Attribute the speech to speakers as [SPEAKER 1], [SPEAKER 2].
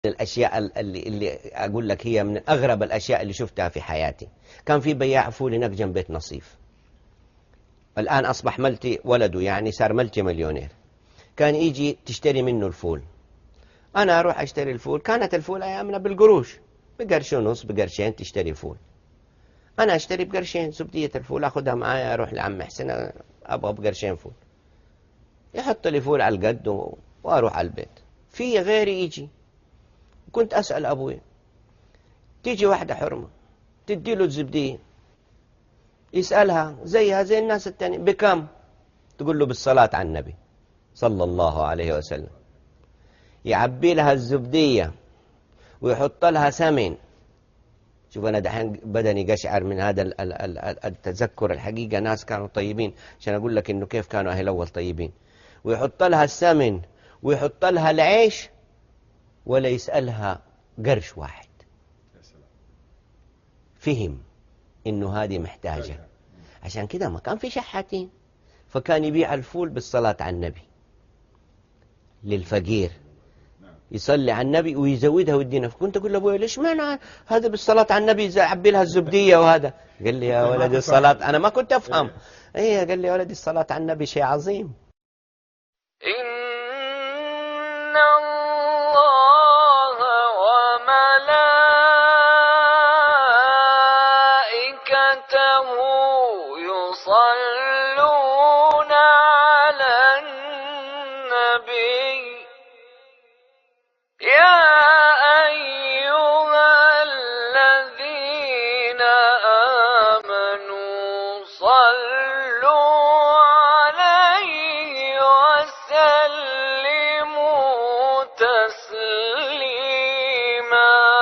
[SPEAKER 1] الأشياء اللي أقول لك هي من أغرب الأشياء اللي شفتها في حياتي. كان في بياع فول هناك جنب بيت نصيف، الآن أصبح ملتي ولده، يعني صار ملتي مليونير. كان يجي تشتري منه الفول، أنا أروح أشتري الفول، كانت الفول أيامنا بالقروش، بقرش ونص بقرشين تشتري فول. أنا أشتري بقرشين زبدية الفول، أخذها معايا أروح لعم حسين أبغى بقرشين فول، يحط لي فول على القد وأروح على البيت. في غيري يجي، كنت أسأل أبوي، تيجي واحدة حرمة تدي له الزبدية، يسألها زيها زي الناس التانية بكم؟ تقول له بالصلاة على النبي صلى الله عليه وسلم. يعبي لها الزبدية ويحط لها سمن. شوف أنا دحين بدني قشعر من هذا التذكر. الحقيقة ناس كانوا طيبين، عشان أقول لك إنه كيف كانوا أهل الأول طيبين. ويحط لها السمن ويحط لها العيش، ولا يسألها قرش واحد. فهم إنه هذه محتاجة، عشان كده ما كان في شحاتين، فكان يبيع الفول بالصلاة على النبي للفقير، يصلي على النبي ويزودها ويدينا. فكنت أقول لأبوي ليش معنى هذا بالصلاة على النبي عبي لها الزبدية وهذا؟ قال لي يا ولدي الصلاة، أنا ما كنت أفهم. إيه قال لي يا ولدي الصلاة على النبي شيء عظيم.